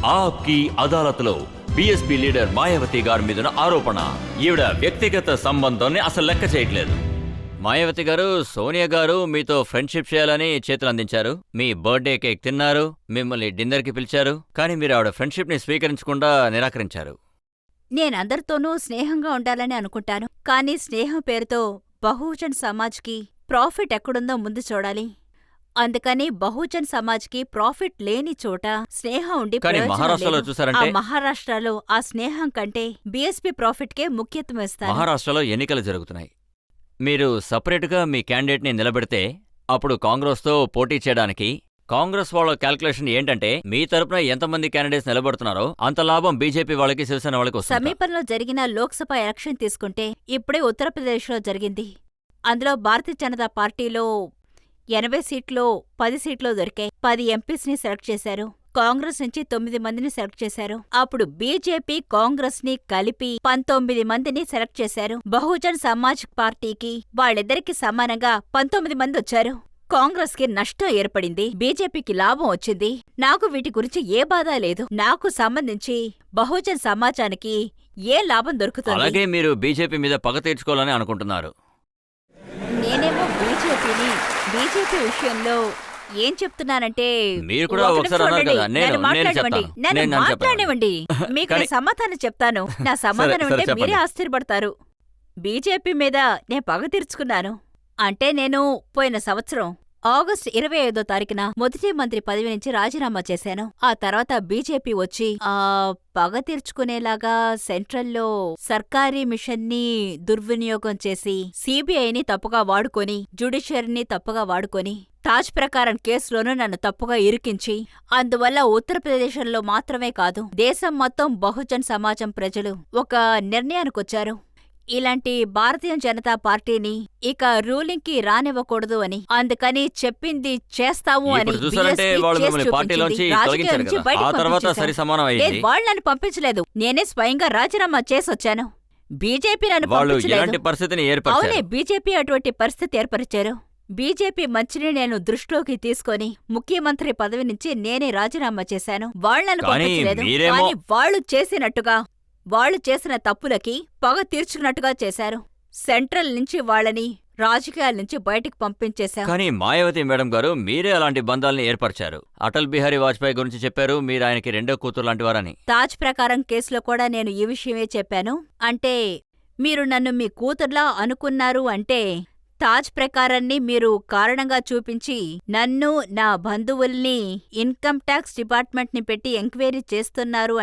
ఆప్కి అదాలత్లో BSP leader Mayawati గారి మీదున్న ఆరోపణ. ఈవిడ వ్యక్తిగత సంబంధాన్ని అసలు లెక్క చేయట్లేదు. మాయావతి గారు, సోనియా గారు మీతో ఫ్రెండ్షిప్ చేయాలని చేతులు అందించారు. మీ బర్త్డే కేక్ తిన్నారు, మిమ్మల్ని డిన్నర్కి పిలిచారు. కానీ మీరు ఆవిడ ఫ్రెండ్షిప్ ని స్వీకరించకుండా నిరాకరించారు. నేనందరితోనూ స్నేహంగా ఉండాలని అనుకుంటాను. కానీ స్నేహం పేరుతో బహుజన్ సమాజ్కి ప్రాఫిట్ ఎక్కడుందో ముందు చూడాలి. అందుకని బహుజన్ సమాజ్కి ప్రాఫిట్ లేని చోట స్నేహం ఉండి కానీ ప్రయోజనం మహారాష్ట్రలో లేదు. ఆ చూసారంటే మహారాష్ట్రలో ఆ స్నేహం కంటే బీఎస్పీ ప్రాఫిట్కే ముఖ్యత్వం ఇస్తారు. మహారాష్ట్రలో ఎన్నికలు జరుగుతున్నాయి. మీరు సపరేట్గా మీ క్యాండిడేట్ని నిలబెడితే అప్పుడు కాంగ్రెస్తో పోటీ చేయడానికి కాంగ్రెస్ వాళ్ళ క్యాల్కులేషన్ ఏంటంటే మీ తరపున ఎంతమంది క్యాండిడేట్స్ నిలబడుతున్నారో అంత లాభం బీజేపీ వాళ్ళకి, శివసేన వాళ్ళకి వస్తుంది. సమీపంలో జరిగిన లోక్సభ ఎలక్షన్ తీసుకుంటే ఇప్పుడే ఉత్తరప్రదేశ్లో జరిగింది. అందులో భారతీయ జనతా పార్టీలో 80 సీట్లో 10 సీట్లు దొరికాయి. 10 ఎంపీస్ని సెలెక్ట్ చేశారు. కాంగ్రెస్ నుంచి 9 మందిని సెలెక్ట్ చేశారు. అప్పుడు బీజేపీ కాంగ్రెస్ ని కలిపి 19 మందిని సెలెక్ట్ చేశారు. బహుజన్ సమాజ్ పార్టీకి వాళ్ళిద్దరికి సమానంగా 19 మంది వచ్చారు. కాంగ్రెస్ కి నష్టం ఏర్పడింది, బీజేపీకి లాభం వచ్చింది. నాకు వీటి గురించి ఏ బాధ లేదు. నాకు సంబంధించి బహుజన్ సమాజానికి ఏ లాభం దొరుకుతుంది? అలాగే మీరు బీజేపీ మీద పగ తీర్చుకోవాలని అనుకుంటున్నారు. నేనేమో బీజేపీ విషయంలో ఏం చెప్తున్నానంటే, మీరు కూడా ఒక ఒకసారి నిమిషం అన్నారు ఉండండి. కదా, నన్ను మాట్లాడనివ్వండి. చెప్తాను. నన్ను నేను చెప్పాను. మాట్లాడనివ్వండి. మీకు కానీ- నేను సమాధానం చెప్తాను. నా సమాధానం సరే, అంటే చెప్పండి. మీరే ఆశ్చర్యపడతారు. బీజేపీ మీద నేను పగ తీర్చుకున్నాను అంటే నేను పోయిన సంవత్సరం ఆగస్టు 25వ తారీఖున మొదటి మంత్రి పదవి నుంచి రాజీనామా చేశాను. ఆ తర్వాత బీజేపీ వచ్చి పగ తీర్చుకునేలాగా సెంట్రల్లో సర్కారీ మిషన్ని దుర్వినియోగం చేసి, సిబిఐని తప్పుగా వాడుకొని, జ్యుడిషియరీని తప్పుగా వాడుకొని, తాజ్ ప్రకారం కేసులోనూ నన్ను తప్పుగా ఇరికించి, అందువల్ల ఉత్తరప్రదేశ్లో మాత్రమే కాదు దేశం మొత్తం బహుజన్ సమాజం ప్రజలు ఒక నిర్ణయానికొచ్చారు. ఇలాంటి భారతీయ జనతా పార్టీని ఇక రూలింగ్ కి రానివ్వకూడదు అని. అందుకని చెప్పింది చేస్తాము అని ఇప్పుడు చూసారంటే BSP వాళ్ళు చేసి మిమ్మల్ని పార్టీలోంచి చూపించింది. రాజకీయాల తొలగించారు నుంచి కదా. బయటకు ఆ తర్వాత పంపించేశారు. సరి సమానం అయింది. వాళ్ళు నన్ను పంపించలేదు, నేనే స్వయంగా రాజీనామా చేసొచ్చాను. బీజేపీ నన్ను వాళ్ళు పంపించలేదు. ఎలాంటి పరిస్థితిని అవునే, ఏర్పరిచారు? బీజేపీ అటువంటి పరిస్థితి ఏర్పరిచారు. బీజేపీ మంచిని నేను దృష్టిలోకి తీసుకొని ముఖ్యమంత్రి పదవి నుంచి నేనే రాజీనామా చేశాను. వాళ్ళను కానీ పంపించలేదు. మీరేమో- కానీ వాళ్ళు చేసిన తప్పులకి పగ తీర్చుకున్నట్టుగా చేశారు. సెంట్రల్ నుంచి వాళ్ళని రాజకీయాల నుంచి బయటికి పంపించేశాం. కానీ మాయావతి మేడం గారు, మీరే అలాంటి బంధాలను ఏర్పరిచారు. అటల్ బిహారీ వాజ్పేయి గురించి చెప్పారు, మీరు ఆయనకి రెండో కూతురు లాంటి వారని. తాజ్ ప్రకారం కేసులో కూడా నేను ఈ విషయమే చెప్పాను. అంటే మీరు నన్ను మీ కూతుర్లా అనుకున్నారు అంటే తాజ్ ప్రకారాన్ని మీరు కారణంగా చూపించి నన్ను, నా బంధువుల్ని ఇన్కమ్ ట్యాక్స్ డిపార్ట్మెంట్ ని పెట్టి ఎంక్వైరీ చేస్తున్నారు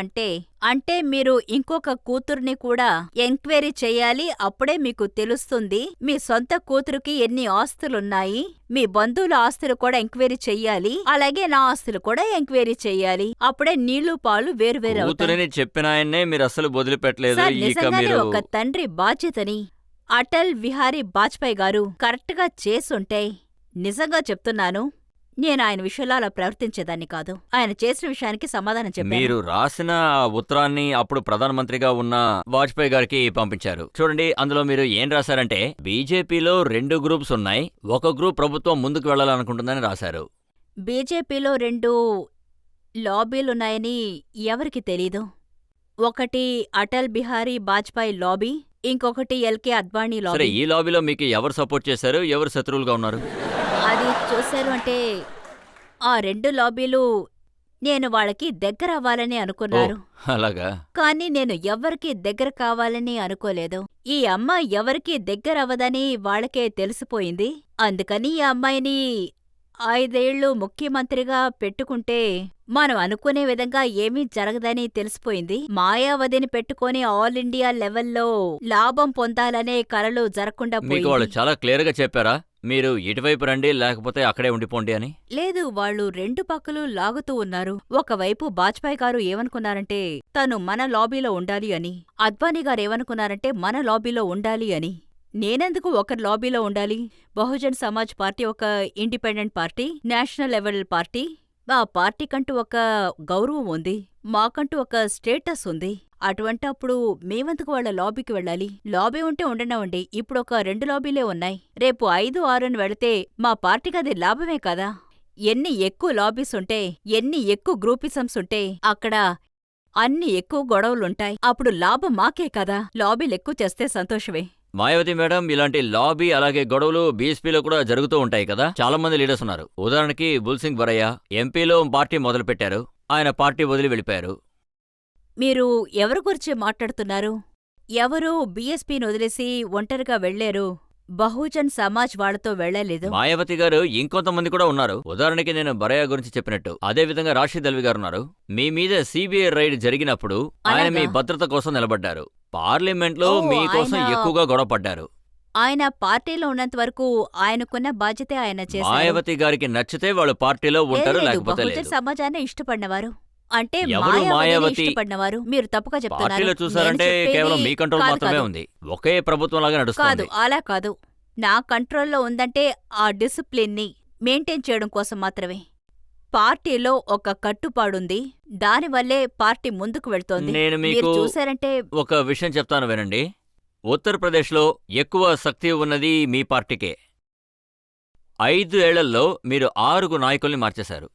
అంటే మీరు ఇంకొక కూతుర్ని కూడా ఎంక్వైరీ చెయ్యాలి. అప్పుడే మీకు తెలుస్తుంది మీ సొంత కూతురుకి ఎన్ని ఆస్తులున్నాయి. మీ బంధువుల ఆస్తులు కూడా ఎంక్వైరీ చెయ్యాలి. అలాగే నా ఆస్తులు కూడా ఎంక్వైరీ చెయ్యాలి. అప్పుడే నీళ్లు పాలు వేరువేరు అవుతాయి. కూతురని చెప్పిన ఆయన్నే మీరు అస్సలు వదిలిపెట్టలేదు. సార్, ఇక నిజంగానే మీరు ఒక తండ్రి బాధ్యతని అటల్ బిహారీ వాజ్పేయి గారు కరెక్ట్గా చేసుంటే, నిజంగా చెప్తున్నాను, నేను ఆయన విషయంలో అలా ప్రవర్తించేదాన్ని కాదు. ఆయన చేసిన విషయానికి సమాధానం చెప్పాను. మీరు రాసిన ఆ ఉత్తరాన్ని అప్పుడు ప్రధానమంత్రిగా ఉన్న వాజ్పేయి గారికి పంపించారు. చూడండి, అందులో మీరు ఏం రాశారంటే, బీజేపీలో 2 గ్రూప్స్ ఉన్నాయి, ఒక గ్రూప్ ప్రభుత్వం ముందుకు వెళ్లాలనుకుంటుందని రాశారు. బీజేపీలో 2 లాబీలున్నాయని ఎవరికి తెలీదు. ఒకటి అటల్ బిహారీ వాజ్పేయి లాబీ, ఇంకొకటి ఎల్కే అద్వానీ సరే, లాబీ. ఈ లాబీలో మీకు ఎవరు సపోర్ట్ చేశారు, ఎవరు శత్రువులుగా ఉన్నారు? అది చూశారు అంటే ఆ 2 లాబీలు నేను వాళ్ళకి దగ్గర అవ్వాలని అనుకున్నారు. అలాగా? కానీ నేను ఎవ్వరికీ దగ్గర కావాలని అనుకోలేదు. ఈ అమ్మాయి ఎవరికీ దగ్గరవ్వదని వాళ్ళకే తెలిసిపోయింది. అందుకని ఈ అమ్మాయిని 5 ఏళ్ళు ముఖ్యమంత్రిగా పెట్టుకుంటే మనం అనుకునే విధంగా ఏమీ జరగదని తెలిసిపోయింది. మాయావతిని పెట్టుకొని ఆల్ ఇండియా లెవెల్లో లాభం పొందాలనే కలలు జరగకుండా మీకు వాళ్ళు పోయింది. చాలా క్లియర్ గా చెప్పారా, మీరు ఇటువైపు రండి లేకపోతే అక్కడే ఉండిపోండి అని? లేదు, వాళ్ళు 2 పక్కలు లాగుతూ ఉన్నారు. ఒకవైపు వాజ్పేయి గారు ఏమనుకున్నారంటే తను మన లాబీలో ఉండాలి అని, అద్వానీ గారు ఏమనుకున్నారంటే మన లాబీలో ఉండాలి అని. నేనెందుకు ఒకరి లాబీలో ఉండాలి? బహుజన్ సమాజ్ పార్టీ ఒక independent party, national level party. ఆ పార్టీకంటూ ఒక గౌరవం ఉంది, మాకంటూ ఒక స్టేటస్ ఉంది. అటువంటప్పుడు మేమెందుకు వాళ్ళ లాబీకి వెళ్ళాలి? లాబీ ఉంటే ఉండనివ్వండి, ఇప్పుడు ఒక 2 లాబీలే ఉన్నాయి. రేపు 5, 6 వెళితే మా పార్టీకి అది లాభమే కదా. ఎన్ని ఎక్కువ లాబీస్ ఉంటే, ఎన్ని ఎక్కువ గ్రూపిజమ్స్ ఉంటే అక్కడ అన్ని ఎక్కువ గొడవలుంటాయి. అప్పుడు లాభం మాకే కదా. లాబీలెక్కువ చేస్తే సంతోషమే. మాయావతి మేడం, ఇలాంటి లాబీ అలాగే గొడవలు బీఎస్పీలో కూడా జరుగుతూ ఉంటాయి కదా. చాలా మంది లీడర్స్ ఉన్నారు. ఉదాహరణకి బుల్సింగ్ బరయ్య ఎంపీలో పార్టీ మొదలుపెట్టారు, ఆయన పార్టీ వదిలి వెళ్ళిపోయారు. మీరు ఎవరి గురించి మాట్లాడుతున్నారు? ఎవరు బీఎస్పీని వదిలేసి ఒంటరిగా వెళ్లారు? బహుజన్ సమాజ్ వాళ్ళతో వెళ్లలేదు. మాయావతి గారు, ఇంకొంతమంది కూడా ఉన్నారు. ఉదాహరణకి నేను బరయ్య గురించి చెప్పినట్టు, అదే విధంగా రాషిద్ అల్వి గారు ఉన్నారు. మీ మీద సిబిఐ రైడ్ జరిగినప్పుడు ఆయన మీ అలాగా? భద్రత కోసం నిలబడ్డారు. పార్లమెంట్లో ఓ, మీకోసం ఆయన- ఎక్కువగా గొడవపడ్డారు. ఆయన పార్టీలో ఉన్నంత వరకు ఆయనకున్న బాధ్యత ఆయన చేశారు. మాయావతి గారికి నచ్చితే వాళ్ళు పార్టీలో ఉంటారు, లేదు, లేకపోతే బహుజన్ లేదు. సమాజాన్ని ఇష్టపడినవారు. అంటే ఎవరు మాయావతి? ఇష్టపడినవారు. మీరు తప్పుగా చెప్తున్నారు. పార్టీలో చూసారంటే నేను చెప్పేది కేవలం మీ కంట్రోల్ కాదు, మాత్రమే కాదు. ఉంది. ఒకే ప్రభుత్వం లాగా కాదు, నడుస్తుంది. అలా కాదు. నా కంట్రోల్లో ఉందంటే ఆ డిసిప్లిన్ని మెయింటైన్ చేయడం కోసం మాత్రమే. పార్టీలో ఒక కట్టుపాడుంది. దానివల్లే పార్టీ ముందుకు వెళ్తోంది. నేను మీరు మీకు చూసారంటే ఒక విషయం చెప్తాను వినండి. ఉత్తరప్రదేశ్లో ఎక్కువ శక్తి ఉన్నది మీ పార్టీకే. 5 ఏళ్లలో మీరు 6 నాయకుల్ని మార్చేశారు.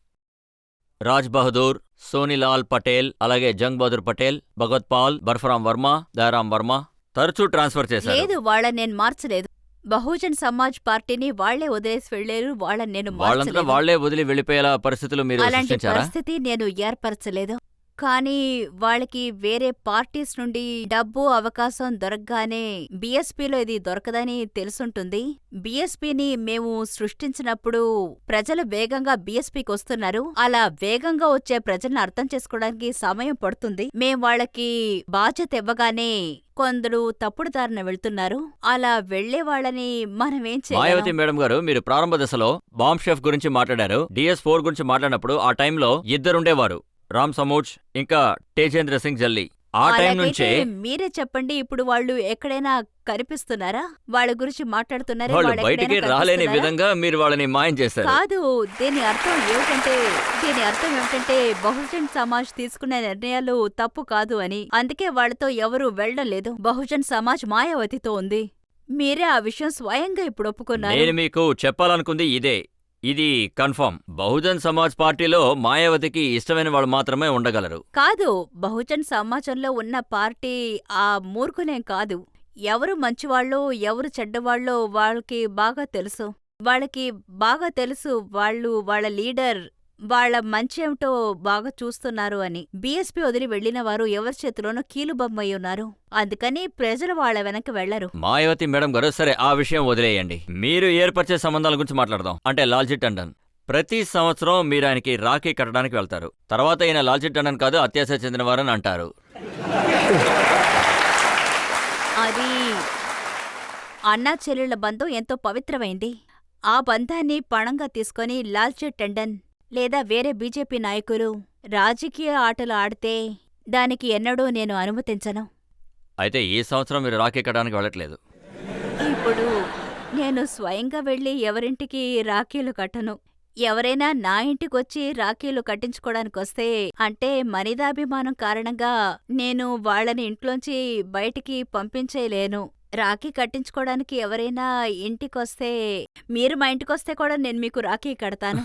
రాజ్ బహదూర్, సోనీలాల్ పటేల్, అలాగే జంగ్ బహదూర్ పటేల్, భగవత్ పాల్, బర్ఫరాం వర్మ, దయారాం వర్మ తరచూ ట్రాన్స్ఫర్ చేశారు. లేదు, వాళ్ళని నేను మార్చలేదు. బహుజన్ సమాజ్ పార్టీని వాళ్లే వదిలేసి వెళ్లేరు. వాళ్ళని నేను వాళ్ళంతా మార్చలేదు. వాళ్లే వదిలి వెళ్ళిపోయేలా పరిస్థితులు మీరు అలాంటి సృష్టించారా? పరిస్థితి నేను ఏర్పరచలేదు. కానీ వాళ్ళకి వేరే పార్టీస్ నుండి డబ్బు అవకాశం దొరకగానే బీఎస్పీలో ఇది దొరకదని తెలుసుంటుంది. బీఎస్పీని మేము సృష్టించినప్పుడు ప్రజలు వేగంగా బీఎస్పీకి వస్తున్నారు. అలా వేగంగా వచ్చే ప్రజల్ని అర్థం చేసుకోవడానికి సమయం పడుతుంది. మేం వాళ్ళకి బాధ్యత ఇవ్వగానే కొందరు తప్పుడు దారిన వెళ్తున్నారు. అలా వెళ్లే వాళ్ళని మనమేం మాయావతి చేయలేం. మేడం గారు, మీరు ప్రారంభ దశలో బాంబ్ షెఫ్ గురించి మాట్లాడారు. DS4 గురించి మాట్లాడినప్పుడు ఆ టైంలో ఇద్దరుండేవారు, రామ్ సమూచ్ ఇంకా తేజేంద్ర సింగ్ జల్లి. ఆ టైం నుంచే అలాగైతే మీరే చెప్పండి, ఇప్పుడు వాళ్ళు ఎక్కడైనా కనిపిస్తున్నారా? వాళ్ళ గురించి మాట్లాడుతున్నారే, వాళ్ళు వాళ్ళు బయటికి ఎక్కడైనా రాలేని కనిపిస్తున్నారా? విధంగా మీరు వాళ్ళని మాయం చేశారు. కాదు, దీని అర్థం ఏమిటంటే బహుజన్ సమాజ్ తీసుకునే నిర్ణయాలు తప్పు కాదు అని. అందుకే వాళ్ళతో ఎవరూ వెళ్ళడం లేదు. బహుజన్ సమాజ్ మాయావతితో ఉంది. మీరే ఆ విషయం స్వయంగా ఇప్పుడు ఒప్పుకున్నారు. నేను మీకు చెప్పాలనుకుంది ఇదే. ఇది కన్ఫర్మ్. బహుజన్ సమాజ్ పార్టీలో మాయావతికి ఇష్టమైన వాళ్ళు మాత్రమే ఉండగలరు. కాదు, బహుజన్ సమాజంలో ఉన్న పార్టీ ఆ మూర్ఖులేం కాదు. ఎవరు మంచివాళ్ళో ఎవరు చెడ్డవాళ్ళో వాళ్ళకి బాగా తెలుసు. వాళ్ళు వాళ్ళ లీడర్ వాళ్ళ మంచేమిటో బాగా చూస్తున్నారు అని. బీఎస్పీ వదిలి వెళ్లిన వారు ఎవరి చేతిలోనో కీలుబొమ్మయి ఉన్నారు. అందుకని ప్రజలు వాళ్ళ వెనక వెళ్లరు. మాయావతి మేడం గారు, సరే ఆ విషయం వదిలేయండి. మీరు ఏర్పరిచే సంబంధాల గురించి మాట్లాడదాం. అంటే లాల్జీ టండన్ ప్రతి సంవత్సరం మీరు ఆయనకి రాఖీ కట్టడానికి వెళ్తారు. తర్వాత ఈయన లాల్జీ టండన్ కాదు, అత్యాశ చెందినవారని అంటారు. అది అన్నా చెల్లెళ్ల బంధం ఎంతో పవిత్రమైంది. ఆ బంధాన్ని పణంగా తీసుకొని లాల్జీ టండన్ లేదా వేరే బీజేపీ నాయకులు రాజకీయ ఆటలు ఆడితే దానికి ఎన్నడూ నేను అనుమతించను. అయితే ఈ సంవత్సరం మీరు రాఖీ కట్టడానికి వెళ్ళట్లేదు. ఇప్పుడు నేను స్వయంగా వెళ్లి ఎవరింటికి రాఖీలు కట్టను. ఎవరైనా నా ఇంటికొచ్చి రాఖీలు కట్టించుకోవడానికొస్తే, అంటే మనిదాభిమానం కారణంగా నేను వాళ్ళని ఇంట్లోంచి బయటికి పంపించేయలేను. రాఖీ కట్టించుకోవడానికి ఎవరైనా ఇంటికొస్తే, మీరు మా ఇంటికొస్తే కూడా నేను మీకు రాఖీ కడతాను.